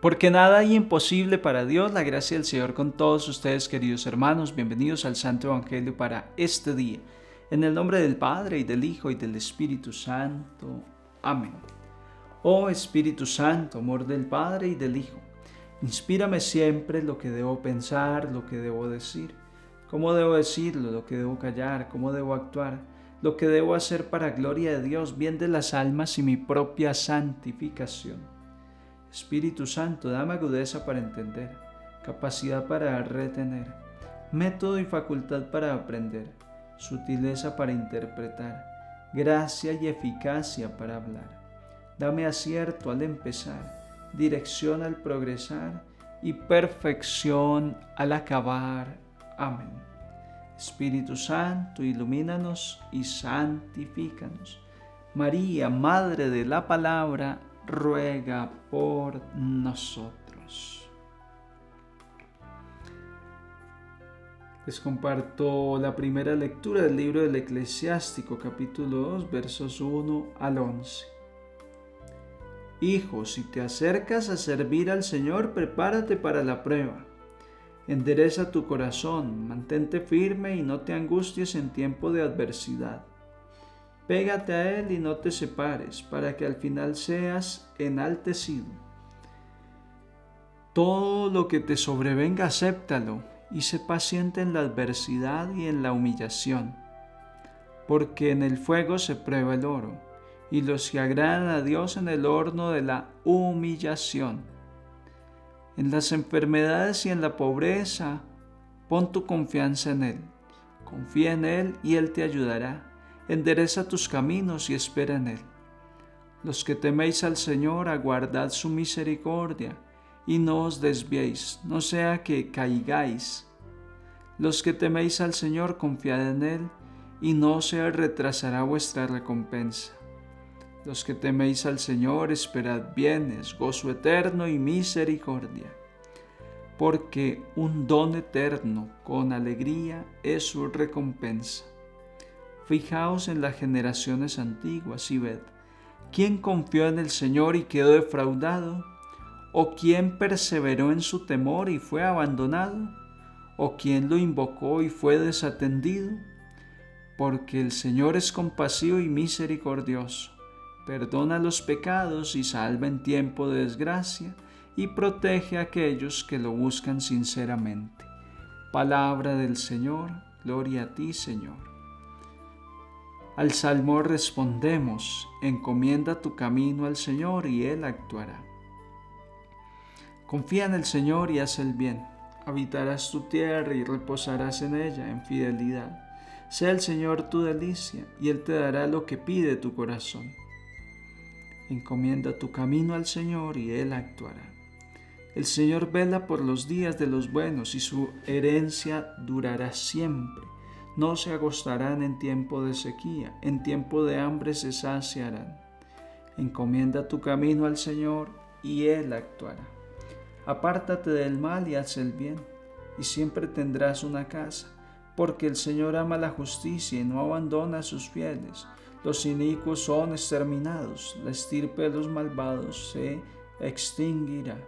Porque nada hay imposible para Dios. La gracia del Señor con todos ustedes, queridos hermanos. Bienvenidos al Santo Evangelio para este día. En el nombre del Padre, y del Hijo, y del Espíritu Santo. Amén. Oh Espíritu Santo, amor del Padre y del Hijo, inspírame siempre lo que debo pensar, lo que debo decir, cómo debo decirlo, lo que debo callar, cómo debo actuar, lo que debo hacer para gloria de Dios, bien de las almas y mi propia santificación. Espíritu Santo, dame agudeza para entender, capacidad para retener, método y facultad para aprender, sutileza para interpretar, gracia y eficacia para hablar. Dame acierto al empezar, dirección al progresar y perfección al acabar. Amén. Espíritu Santo, ilumínanos y santifícanos. María, Madre de la Palabra, ruega por nosotros. Les comparto la primera lectura del libro del Eclesiástico, capítulo 2, versos 1 al 11. Hijo, si te acercas a servir al Señor, prepárate para la prueba. Endereza tu corazón, mantente firme y no te angusties en tiempo de adversidad. Pégate a Él y no te separes, para que al final seas enaltecido. Todo lo que te sobrevenga, acéptalo, y sé paciente en la adversidad y en la humillación, porque en el fuego se prueba el oro, y los que agradan a Dios en el horno de la humillación. En las enfermedades y en la pobreza, pon tu confianza en Él. Confía en Él y Él te ayudará. Endereza tus caminos y espera en Él. Los que teméis al Señor, aguardad su misericordia, y no os desviéis, no sea que caigáis. Los que teméis al Señor, confiad en Él, y no se retrasará vuestra recompensa. Los que teméis al Señor, esperad bienes, gozo eterno y misericordia, porque un don eterno con alegría es su recompensa. Fijaos en las generaciones antiguas y ved, ¿quién confió en el Señor y quedó defraudado? ¿O quién perseveró en su temor y fue abandonado? ¿O quién lo invocó y fue desatendido? Porque el Señor es compasivo y misericordioso, perdona los pecados y salva en tiempo de desgracia, y protege a aquellos que lo buscan sinceramente. Palabra del Señor, gloria a ti, Señor. Al salmo respondemos, encomienda tu camino al Señor y Él actuará. Confía en el Señor y haz el bien, habitarás tu tierra y reposarás en ella en fidelidad. Sea el Señor tu delicia y Él te dará lo que pide tu corazón. Encomienda tu camino al Señor y Él actuará. El Señor vela por los días de los buenos y su herencia durará siempre. No se agostarán en tiempo de sequía, en tiempo de hambre se saciarán. Encomienda tu camino al Señor y Él actuará. Apártate del mal y haz el bien, y siempre tendrás una casa, porque el Señor ama la justicia y no abandona a sus fieles. Los inicuos son exterminados, la estirpe de los malvados se extinguirá.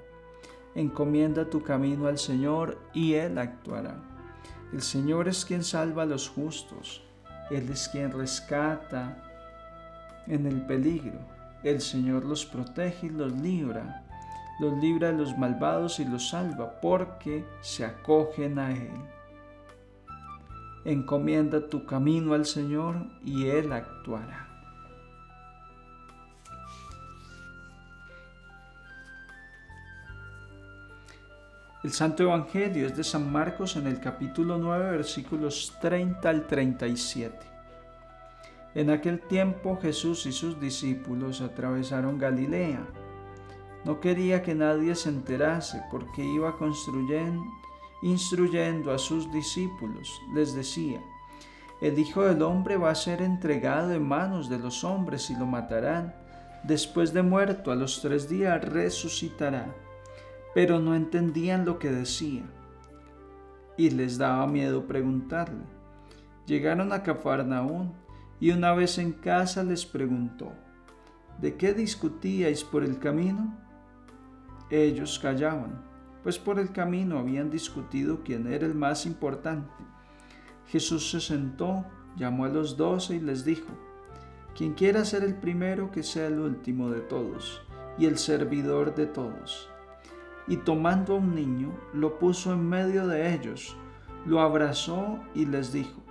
Encomienda tu camino al Señor y Él actuará. El Señor es quien salva a los justos, Él es quien rescata en el peligro. El Señor los protege y los libra de los malvados y los salva, porque se acogen a Él. Encomienda tu camino al Señor y Él actuará. El Santo Evangelio es de San Marcos en el capítulo 9, versículos 30 al 37. En aquel tiempo Jesús y sus discípulos atravesaron Galilea. No quería que nadie se enterase porque iba instruyendo a sus discípulos. Les decía, el Hijo del Hombre va a ser entregado en manos de los hombres y lo matarán. Después de muerto, a los 3 días resucitará. Pero no entendían lo que decía y les daba miedo preguntarle. Llegaron a Cafarnaún y una vez en casa les preguntó, ¿de qué discutíais por el camino? ellos callaban, pues por el camino habían discutido quién era el más importante. Jesús se sentó, llamó a los 12 y les dijo: quien quiera ser el primero, que sea el último de todos y el servidor de todos. Y tomando a un niño, lo puso en medio de ellos, lo abrazó y les dijo: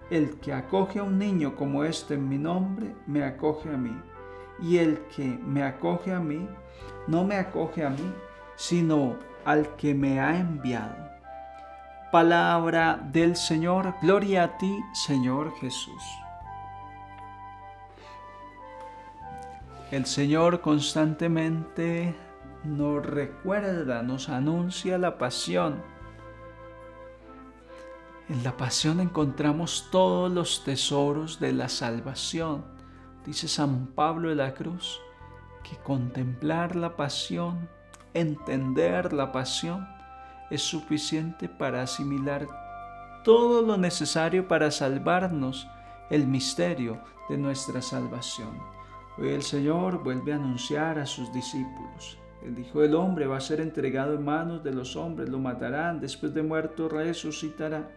el que acoge a un niño como este en mi nombre, me acoge a mí. Y el que me acoge a mí, no me acoge a mí, sino al que me ha enviado. Palabra del Señor. Gloria a ti, Señor Jesús. El Señor constantemente nos recuerda, nos anuncia la pasión. En la pasión encontramos todos los tesoros de la salvación. Dice San Pablo de la Cruz que contemplar la pasión, entender la pasión, es suficiente para asimilar todo lo necesario para salvarnos, el misterio de nuestra salvación. Hoy el Señor vuelve a anunciar a sus discípulos: el Hijo del Hombre va a ser entregado en manos de los hombres, lo matarán, después de muerto resucitará.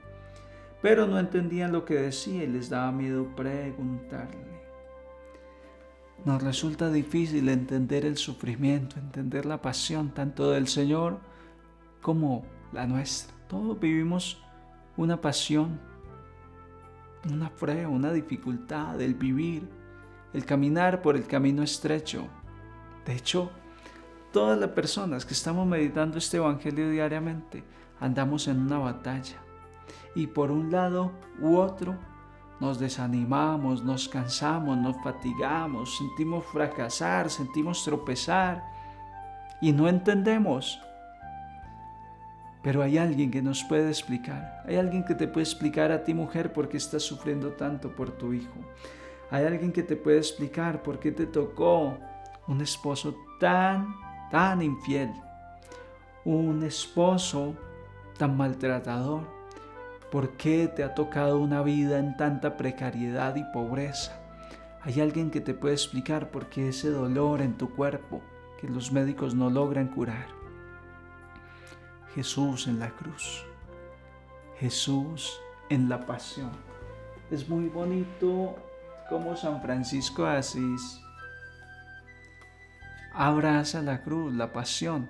Pero no entendían lo que decía y les daba miedo preguntarle. Nos resulta difícil entender el sufrimiento, entender la pasión tanto del Señor como la nuestra. Todos vivimos una pasión, una prueba, una dificultad, el vivir, el caminar por el camino estrecho. De hecho, todas las personas que estamos meditando este Evangelio diariamente andamos en una batalla. Y por un lado u otro nos desanimamos, nos cansamos, nos fatigamos, sentimos fracasar, sentimos tropezar y no entendemos. Pero hay alguien que nos puede explicar. Hay alguien que te puede explicar a ti, mujer, por qué estás sufriendo tanto por tu hijo. Hay alguien que te puede explicar por qué te tocó un esposo tan infiel, un esposo tan maltratador. ¿Por qué te ha tocado una vida en tanta precariedad y pobreza? Hay alguien que te puede explicar por qué ese dolor en tu cuerpo que los médicos no logran curar. Jesús en la cruz, Jesús en la pasión. Es muy bonito cómo San Francisco de Asís abraza la cruz, la pasión,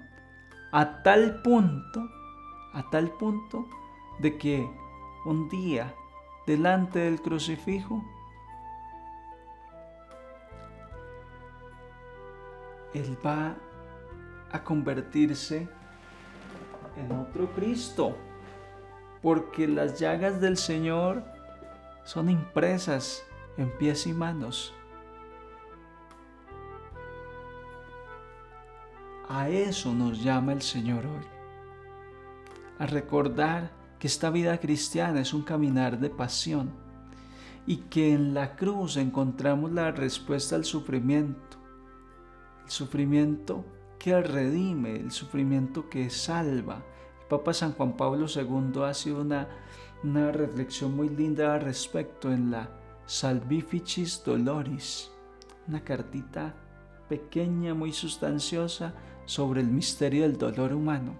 a tal punto de que un día, delante del crucifijo, Él va a convertirse en otro Cristo, porque las llagas del Señor son impresas en pies y manos. A eso nos llama el Señor hoy, a recordar que esta vida cristiana es un caminar de pasión y que en la cruz encontramos la respuesta al sufrimiento, el sufrimiento que redime, el sufrimiento que salva. El Papa San Juan Pablo II hace una reflexión muy linda al respecto en la Salvificis Doloris, una cartita pequeña, muy sustanciosa sobre el misterio del dolor humano.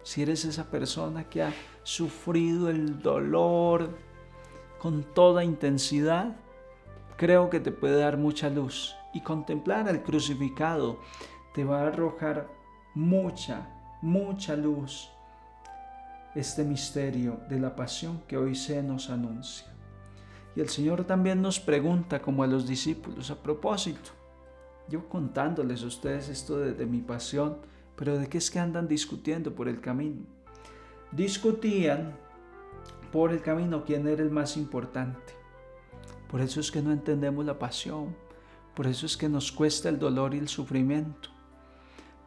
Si eres esa persona que ha sufrido el dolor con toda intensidad, creo que te puede dar mucha luz, y contemplar al crucificado te va a arrojar mucha luz, este misterio de la pasión que hoy se nos anuncia. Y el Señor también nos pregunta, como a los discípulos, a propósito, yo contándoles a ustedes esto de mi pasión, pero ¿de qué es que andan discutiendo por el camino? Discutían por el camino quién era el más importante. Por eso es que no entendemos la pasión, por eso es que nos cuesta el dolor y el sufrimiento,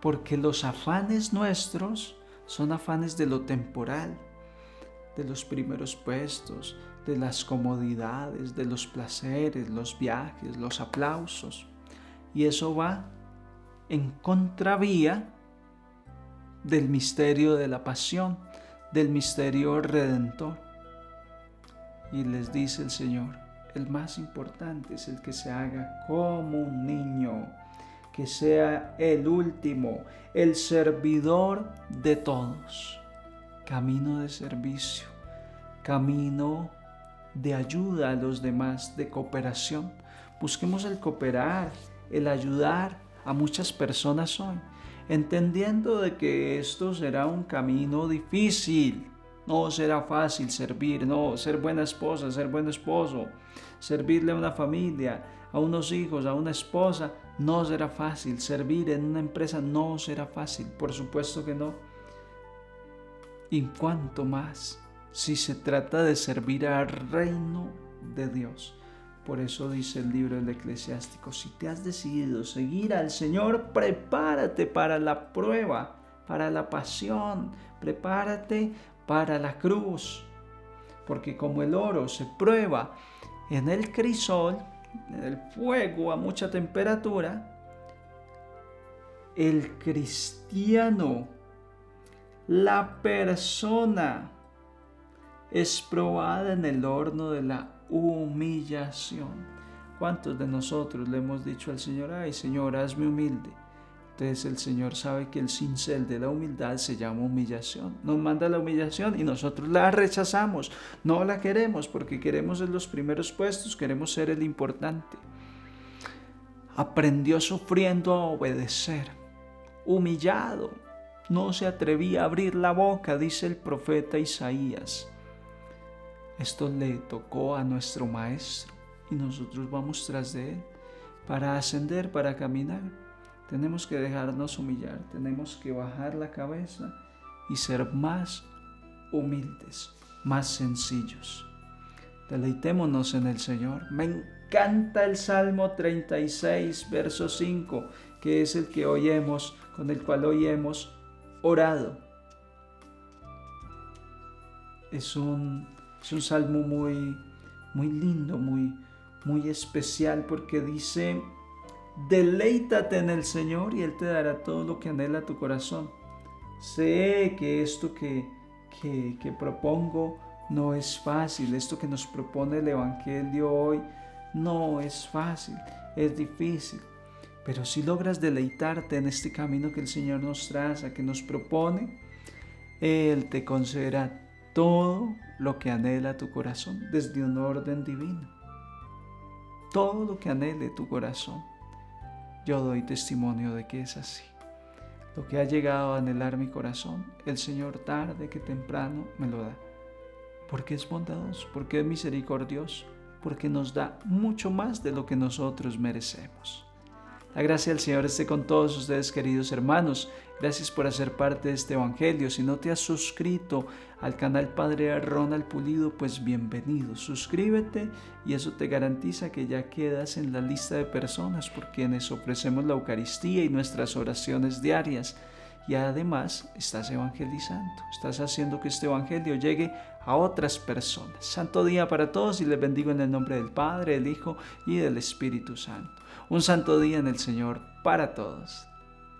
porque los afanes nuestros son afanes de lo temporal, de los primeros puestos, de las comodidades, de los placeres, los viajes, los aplausos, y eso va en contravía del misterio de la pasión, del misterio redentor. Y les dice el Señor: el más importante es el que se haga como un niño, que sea el último, el servidor de todos. Camino de servicio, camino de ayuda a los demás, de cooperación. Busquemos el cooperar, el ayudar a muchas personas hoy, entendiendo de que esto será un camino difícil. No será fácil servir, no, ser buena esposa, ser buen esposo, servirle a una familia, a unos hijos, a una esposa, no será fácil. Servir en una empresa no será fácil, por supuesto que no. Y cuanto más si se trata de servir al reino de Dios. Por eso dice el libro del Eclesiástico: si te has decidido seguir al Señor, prepárate para la prueba, para la pasión, prepárate para la cruz, porque como el oro se prueba en el crisol, en el fuego a mucha temperatura, el cristiano, la persona, es probada en el horno de la humillación. ¿Cuántos de nosotros le hemos dicho al Señor: ay Señor, hazme humilde? Entonces el Señor sabe que el cincel de la humildad se llama humillación. Nos manda la humillación y nosotros la rechazamos. No la queremos porque queremos en los primeros puestos, queremos ser el importante. Aprendió sufriendo a obedecer. Humillado, no se atrevía a abrir la boca, dice el profeta Isaías. Esto le tocó a nuestro Maestro y nosotros vamos tras de Él para ascender, para caminar. Tenemos que dejarnos humillar, tenemos que bajar la cabeza y ser más humildes, más sencillos. Deleitémonos en el Señor. Me encanta el Salmo 36, verso 5, que es el que con el cual hoy hemos orado. Es un salmo muy lindo, muy especial, porque dice: deleítate en el Señor y Él te dará todo lo que anhela tu corazón. Sé que esto que propongo no es fácil, esto que nos propone el Evangelio hoy no es fácil, es difícil. Pero si logras deleitarte en este camino que el Señor nos traza, que nos propone, Él te concederá todo lo que anhela tu corazón desde un orden divino. Todo lo que anhele tu corazón. Yo doy testimonio de que es así. Lo que ha llegado a anhelar mi corazón, el Señor tarde que temprano me lo da. Porque es bondadoso, porque es misericordioso, porque nos da mucho más de lo que nosotros merecemos. La gracia del Señor esté con todos ustedes, queridos hermanos. Gracias por hacer parte de este Evangelio. Si no te has suscrito al canal Padre Ronald Pulido, pues bienvenido. Suscríbete y eso te garantiza que ya quedas en la lista de personas por quienes ofrecemos la Eucaristía y nuestras oraciones diarias. Y además estás evangelizando, estás haciendo que este Evangelio llegue a otras personas. Santo día para todos y les bendigo en el nombre del Padre, del Hijo y del Espíritu Santo. Un santo día en el Señor para todos.